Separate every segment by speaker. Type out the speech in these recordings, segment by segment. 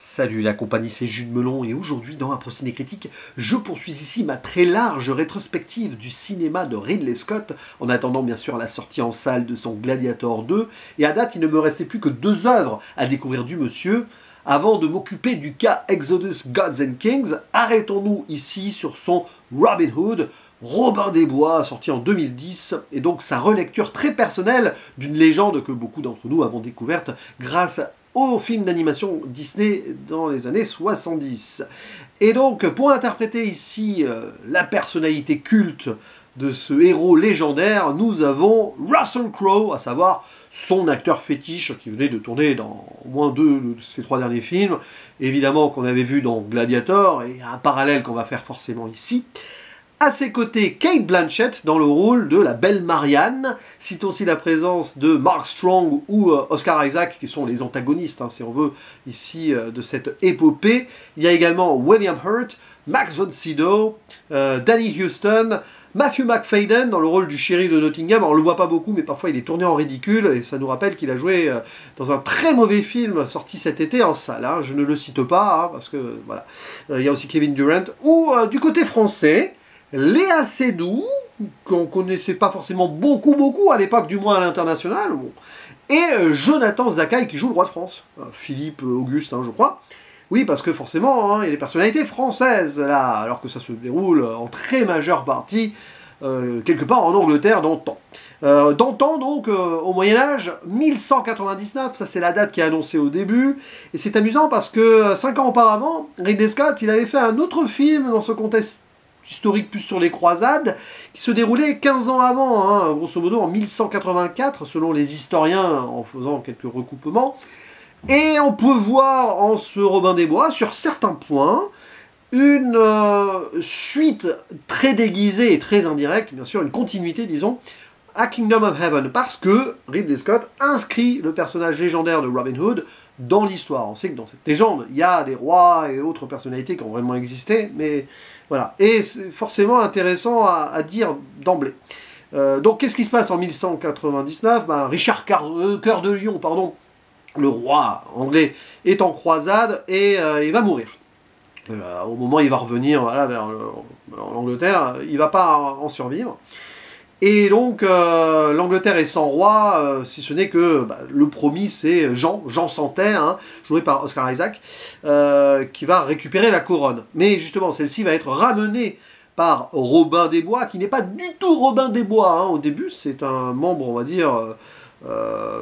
Speaker 1: Salut la compagnie, c'est Jules Melon et aujourd'hui dans Ciné Critique, je poursuis ici ma très large rétrospective du cinéma de Ridley Scott en attendant bien sûr la sortie en salle de son Gladiator 2 et à date il ne me restait plus que 2 œuvres à découvrir du monsieur. Avant de m'occuper du cas Exodus Gods and Kings, arrêtons-nous ici sur son Robin Hood, Robin des Bois, sorti en 2010, et donc sa relecture très personnelle d'une légende que beaucoup d'entre nous avons découverte grâce au film d'animation Disney dans les années 70. Et donc, pour interpréter ici la personnalité culte de ce héros légendaire, nous avons Russell Crowe, à savoir son acteur fétiche, qui venait de tourner dans au moins 2 de ses 3 derniers films, évidemment qu'on avait vu dans Gladiator, et un parallèle qu'on va faire forcément ici. À ses côtés, Cate Blanchett dans le rôle de la belle Marianne. Citons aussi la présence de Mark Strong ou Oscar Isaac, qui sont les antagonistes, si on veut, ici, de cette épopée. Il y a également William Hurt, Max von Sydow, Danny Huston, Matthew McFadden dans le rôle du shérif de Nottingham. Alors, on le voit pas beaucoup, mais parfois il est tourné en ridicule, et ça nous rappelle qu'il a joué dans un très mauvais film sorti cet été en salle. Je ne le cite pas, parce que, voilà. Il y a aussi Kevin Durant. Ou, du côté français, Léa Seydoux, qu'on connaissait pas forcément beaucoup à l'époque, du moins à l'international, et Jonathan Zakaï qui joue le roi de France, Philippe Auguste, je crois. Oui, parce que forcément, il y a des personnalités françaises là, alors que ça se déroule en très majeure partie quelque part en Angleterre d'antan. D'antan donc, au Moyen-Âge, 1199, ça c'est la date qui est annoncée au début, et c'est amusant parce que 5 ans auparavant, Ridley Scott, il avait fait un autre film dans ce contexte historique plus sur les croisades, qui se déroulait 15 ans avant, grosso modo en 1184, selon les historiens, en faisant quelques recoupements. Et on peut voir en ce Robin des Bois, sur certains points, une suite très déguisée et très indirecte, bien sûr, une continuité, disons, à Kingdom of Heaven, parce que Ridley Scott inscrit le personnage légendaire de Robin Hood dans l'histoire. On sait que dans cette légende, il y a des rois et autres personnalités qui ont vraiment existé, mais voilà. Et c'est forcément intéressant à dire d'emblée. Donc qu'est-ce qui se passe en 1199 ? Richard Cœur de Lion, le roi anglais, est en croisade et il va mourir. Au moment où il va revenir vers l'Angleterre, il ne va pas en survivre. Et donc, l'Angleterre est sans roi, si ce n'est que le promis, c'est Jean Santerre, joué par Oscar Isaac, qui va récupérer la couronne. Mais justement, celle-ci va être ramenée par Robin des Bois, qui n'est pas du tout Robin des Bois au début, c'est un membre, on va dire,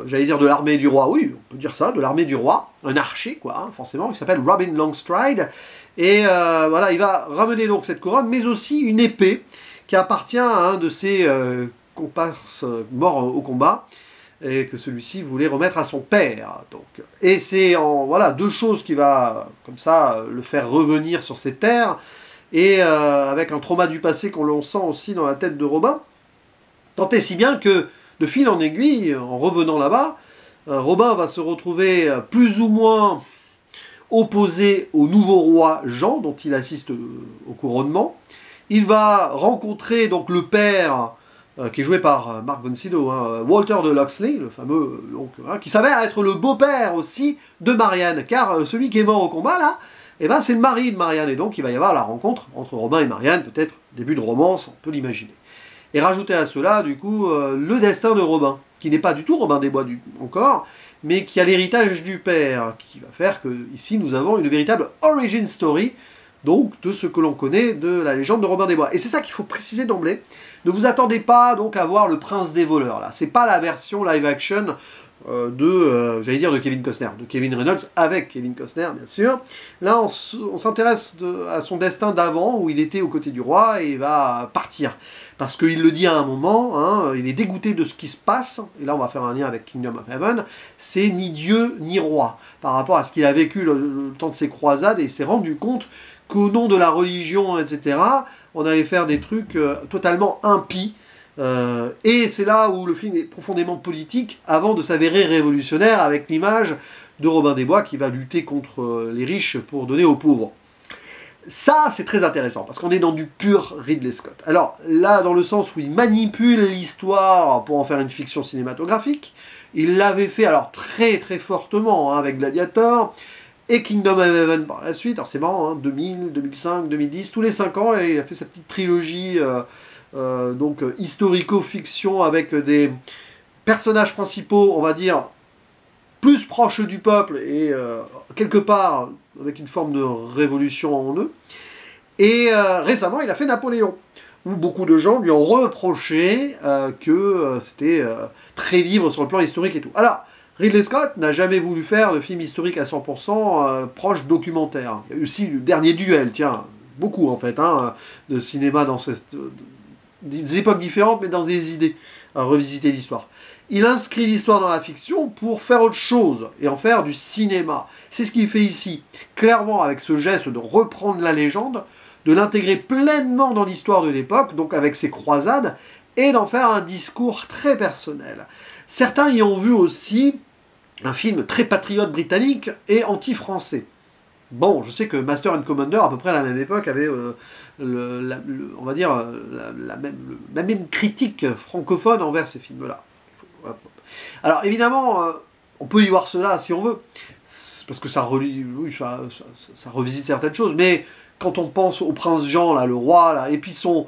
Speaker 1: j'allais dire de l'armée du roi, oui, on peut dire ça, de l'armée du roi, un archer, forcément, qui s'appelle Robin Longstride, et voilà, il va ramener donc cette couronne, mais aussi une épée, qui appartient à un de ses comparses morts au combat, et que celui-ci voulait remettre à son père. Donc. Et c'est en 2 choses qui va, comme ça, le faire revenir sur ses terres, et avec un trauma du passé qu'on l'on sent aussi dans la tête de Robin, tant et si bien que, de fil en aiguille, en revenant là-bas, Robin va se retrouver plus ou moins opposé au nouveau roi Jean, dont il assiste au couronnement. Il va rencontrer donc le père, qui est joué par Mark von Sydow, Walter de Locksley, le fameux, qui s'avère être le beau-père aussi de Marianne, car celui qui est mort au combat, là, c'est le mari de Marianne, et donc il va y avoir la rencontre entre Robin et Marianne, peut-être début de romance, on peut l'imaginer. Et rajouter à cela, du coup, le destin de Robin, qui n'est pas du tout Robin des Bois encore, mais qui a l'héritage du père, qui va faire que ici nous avons une véritable origin story, donc de ce que l'on connaît de la légende de Robin des Bois. Et c'est ça qu'il faut préciser d'emblée. Ne vous attendez pas donc à voir le prince des voleurs, là. C'est pas la version live action de Kevin Costner, de Kevin Reynolds, avec Kevin Costner, bien sûr. Là, on s'intéresse à son destin d'avant, où il était aux côtés du roi, et il va partir. Parce qu'il le dit à un moment, il est dégoûté de ce qui se passe, et là on va faire un lien avec Kingdom of Heaven, c'est ni Dieu ni roi, par rapport à ce qu'il a vécu le temps de ses croisades, et il s'est rendu compte qu'au nom de la religion, etc., on allait faire des trucs totalement impies, et c'est là où le film est profondément politique, avant de s'avérer révolutionnaire, avec l'image de Robin des Bois qui va lutter contre les riches pour donner aux pauvres. Ça, c'est très intéressant, parce qu'on est dans du pur Ridley Scott. Alors, là, dans le sens où il manipule l'histoire pour en faire une fiction cinématographique, il l'avait fait, alors très très fortement, avec Gladiator, et Kingdom of Heaven par la suite. Alors c'est marrant, hein, 2000, 2005, 2010, tous les 5 ans, il a fait sa petite trilogie donc historico-fiction avec des personnages principaux, on va dire, plus proches du peuple et quelque part avec une forme de révolution en eux. Et récemment, il a fait Napoléon, où beaucoup de gens lui ont reproché que c'était très libre sur le plan historique et tout. Alors, Ridley Scott n'a jamais voulu faire de film historique à 100% proche documentaire. Il y a eu aussi Le Dernier Duel, tiens, beaucoup en fait, hein, de cinéma dans des époques différentes, mais dans des idées, à revisiter l'histoire. Il inscrit l'histoire dans la fiction pour faire autre chose, et en faire du cinéma. C'est ce qu'il fait ici, clairement avec ce geste de reprendre la légende, de l'intégrer pleinement dans l'histoire de l'époque, donc avec ses croisades, et d'en faire un discours très personnel. Certains y ont vu aussi un film très patriote britannique et anti-français. Bon, je sais que Master and Commander, à peu près à la même époque, avait, on va dire, la même critique francophone envers ces films-là. Alors, évidemment, on peut y voir cela si on veut, parce que ça revisite certaines choses, mais quand on pense au prince Jean, là, le roi, là, et puis son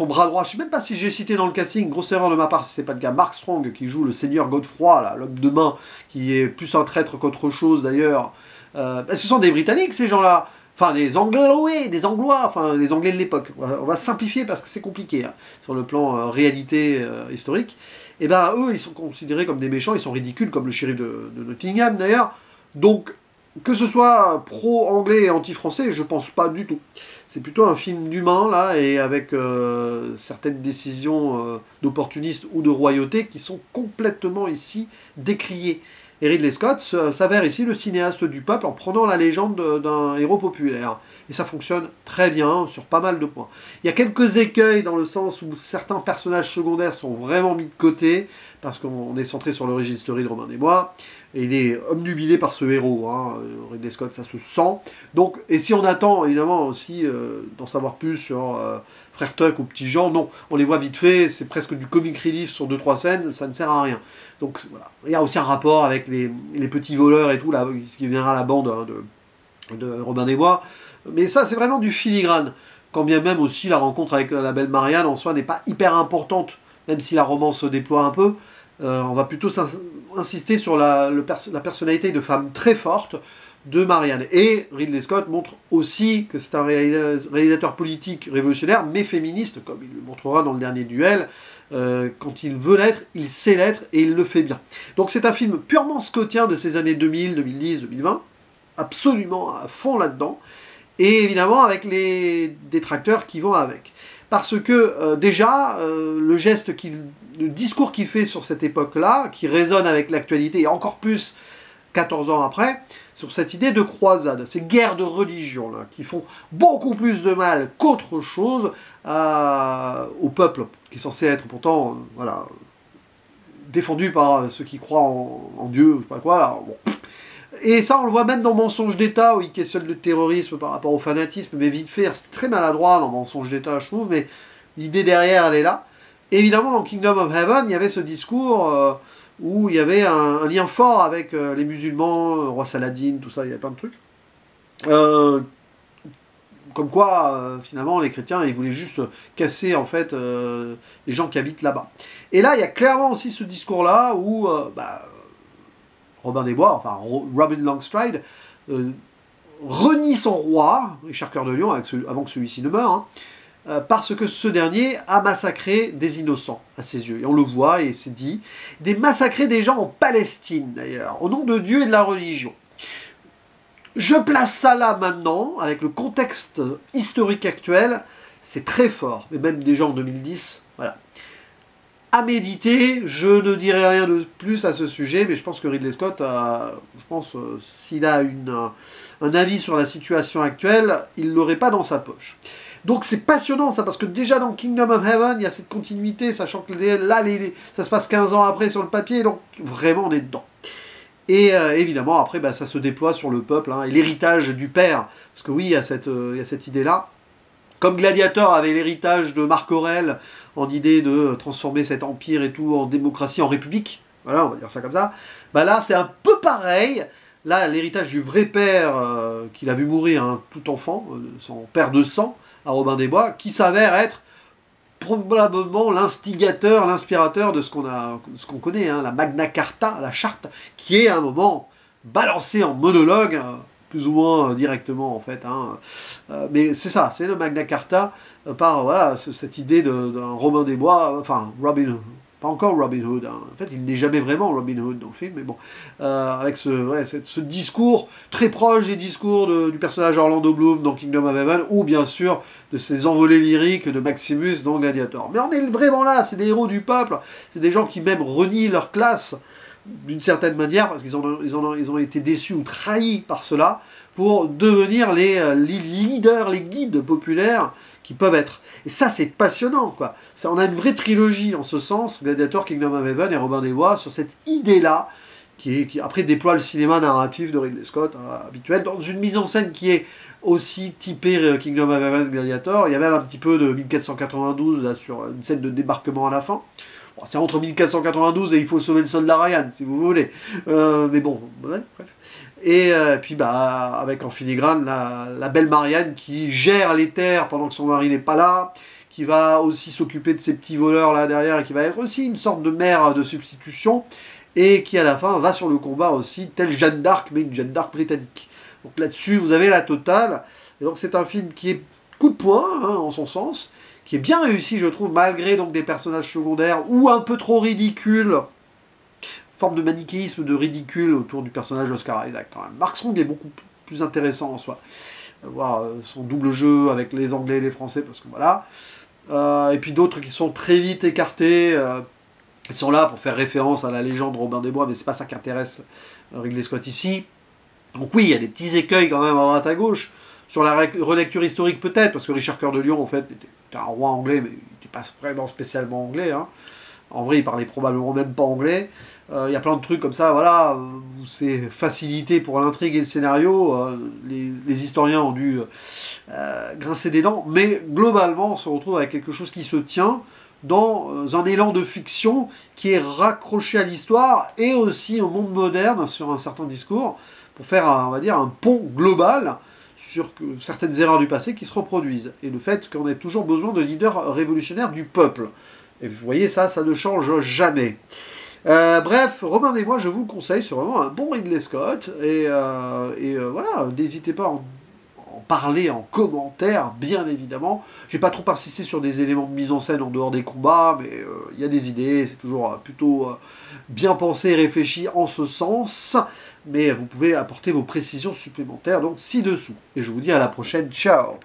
Speaker 1: bras droit, je ne sais même pas si j'ai cité dans le casting, grosse erreur de ma part si c'est pas le gars, Mark Strong, qui joue le seigneur Godefroy, là, l'homme de main, qui est plus un traître qu'autre chose d'ailleurs. Ce sont des Britanniques, ces gens-là, enfin des Anglois, enfin des Anglais de l'époque. On va simplifier parce que c'est compliqué, hein, sur le plan réalité historique. Et ben eux, ils sont considérés comme des méchants, ils sont ridicules, comme le shérif de Nottingham d'ailleurs. Donc, que ce soit pro-anglais et anti-français, je pense pas du tout. C'est plutôt un film d'humain, là, et avec certaines décisions d'opportunistes ou de royauté qui sont complètement ici décriées. Et Ridley Scott s'avère ici le cinéaste du peuple en prenant la légende d'un héros populaire. Et ça fonctionne très bien sur pas mal de points. Il y a quelques écueils dans le sens où certains personnages secondaires sont vraiment mis de côté, parce qu'on est centré sur l'origine story de Robin des Bois, et il est obnubilé par ce héros, hein, Ridley Scott, ça se sent. Donc, et si on attend évidemment aussi d'en savoir plus sur Frère Tuck ou Petit Jean, non, on les voit vite fait, c'est presque du comic relief sur 2-3 scènes, ça ne sert à rien. Donc voilà, il y a aussi un rapport avec les petits voleurs et tout, là, qui viendra à la bande hein, de Robin des Bois. Mais ça, c'est vraiment du filigrane. Quand bien même aussi la rencontre avec la belle Marianne en soi n'est pas hyper importante, même si la romance se déploie un peu. On va plutôt insister sur la personnalité de femme très forte de Marianne. Et Ridley Scott montre aussi que c'est un réalisateur politique révolutionnaire, mais féministe, comme il le montrera dans Le Dernier Duel. Quand il veut l'être, il sait l'être, et il le fait bien. Donc c'est un film purement scottien de ces années 2000, 2010, 2020, absolument à fond là-dedans, et évidemment avec les détracteurs qui vont avec. Parce que déjà, le discours qu'il fait sur cette époque-là, qui résonne avec l'actualité, et encore plus 14 ans après, sur cette idée de croisade, ces guerres de religion, là, qui font beaucoup plus de mal qu'autre chose au peuple, qui est censé être pourtant voilà, défendu par ceux qui croient en Dieu, je sais pas quoi, là, bon. Et ça, on le voit même dans Mensonge d'État, où il questionne le terrorisme par rapport au fanatisme, mais vite fait, c'est très maladroit dans Mensonge d'État, je trouve, mais l'idée derrière, elle est là. Et évidemment, dans Kingdom of Heaven, il y avait ce discours où il y avait un lien fort avec les musulmans, roi Saladin, tout ça, il y avait plein de trucs. Comme quoi, finalement, les chrétiens, ils voulaient juste casser, en fait, les gens qui habitent là-bas. Et là, il y a clairement aussi ce discours-là où... Robin des Bois, enfin Robin Longstride, renie son roi, Richard Cœur de Lion, avant que celui-ci ne meure, hein, parce que ce dernier a massacré des innocents à ses yeux. Et on le voit, et c'est dit, massacrer des gens en Palestine d'ailleurs, au nom de Dieu et de la religion. Je place ça là maintenant, avec le contexte historique actuel, c'est très fort, mais même déjà en 2010, voilà. À méditer, je ne dirai rien de plus à ce sujet, mais je pense que Ridley Scott, s'il a un avis sur la situation actuelle, il ne l'aurait pas dans sa poche. Donc c'est passionnant ça, parce que déjà dans Kingdom of Heaven, il y a cette continuité, sachant que là, ça se passe 15 ans après sur le papier, donc vraiment on est dedans. Et évidemment, après, ça se déploie sur le peuple, hein, et l'héritage du père, parce que oui, il y a cette idée-là. Comme Gladiator avait l'héritage de Marc Aurèle, en idée de transformer cet empire et tout en démocratie, en république, voilà, on va dire ça comme ça, là c'est un peu pareil, là, l'héritage du vrai père qu'il a vu mourir hein, tout enfant, son père de sang, à Robin des Bois, qui s'avère être probablement l'instigateur, l'inspirateur de ce qu'on connaît, hein, la Magna Carta, la charte, qui est à un moment balancée en monologue, plus ou moins directement en fait. Hein. Mais c'est ça, c'est le Magna Carta par voilà, cette idée d'un Robin des Bois, enfin Robin Hood. Pas encore Robin Hood. Hein. En fait, il n'est jamais vraiment Robin Hood dans le film, mais bon. Avec ce discours très proche des discours du personnage Orlando Bloom dans Kingdom of Heaven, ou bien sûr de ses envolées lyriques de Maximus dans Gladiator. Mais on est vraiment là, c'est des héros du peuple, c'est des gens qui même renient leur classe d'une certaine manière, parce qu'ils ont été déçus ou trahis par cela, pour devenir les leaders, les guides populaires qui peuvent être. Et ça, c'est passionnant, quoi. On a une vraie trilogie, en ce sens, Gladiator, Kingdom of Heaven et Robin des Bois, sur cette idée-là, qui après déploie le cinéma narratif de Ridley Scott, habituel, dans une mise en scène qui est aussi typée Kingdom of Heaven, Gladiator. Il y a même un petit peu de 1492, là, sur une scène de débarquement à la fin. Bon, c'est entre 1492 et il faut sauver le soldat Ryan, si vous voulez. Mais bon, bref. Et puis bah avec en filigrane la belle Marianne qui gère les terres pendant que son mari n'est pas là, qui va aussi s'occuper de ces petits voleurs là derrière et qui va être aussi une sorte de mère de substitution et qui à la fin va sur le combat aussi, telle Jeanne d'Arc, mais une Jeanne d'Arc britannique. Donc là-dessus vous avez la totale. Et donc c'est un film qui est coup de poing hein, en son sens, qui est bien réussi je trouve malgré donc des personnages secondaires ou un peu trop ridicules. Forme de manichéisme, de ridicule autour du personnage d'Oscar Isaac. Quand même. Mark Strong est beaucoup plus intéressant en soi. Voir son double jeu avec les Anglais et les Français, parce que voilà. Et puis d'autres qui sont très vite écartés. Ils sont là pour faire référence à la légende Robin des Bois, mais c'est pas ça qu'intéresse Ridley Scott ici. Donc oui, il y a des petits écueils quand même à droite à gauche. Sur la relecture historique peut-être, parce que Richard Cœur de Lion, en fait, était un roi anglais, mais il n'était pas vraiment spécialement anglais. Hein. En vrai, il parlait probablement même pas anglais. Il y a plein de trucs comme ça, voilà, où c'est facilité pour l'intrigue et le scénario. Les historiens ont dû grincer des dents, mais globalement, on se retrouve avec quelque chose qui se tient dans un élan de fiction qui est raccroché à l'histoire et aussi au monde moderne sur un certain discours, pour faire, on va dire, un pont global sur certaines erreurs du passé qui se reproduisent. Et le fait qu'on ait toujours besoin de leaders révolutionnaires du peuple. Et vous voyez, ça ne change jamais. Bref, Robin des Bois, je vous le conseille, c'est vraiment un bon Ridley Scott. Et voilà, n'hésitez pas à en parler en commentaire, bien évidemment. J'ai pas trop insisté sur des éléments de mise en scène en dehors des combats, mais il y a des idées, c'est toujours plutôt bien pensé et réfléchi en ce sens. Mais vous pouvez apporter vos précisions supplémentaires, donc ci-dessous. Et je vous dis à la prochaine, ciao!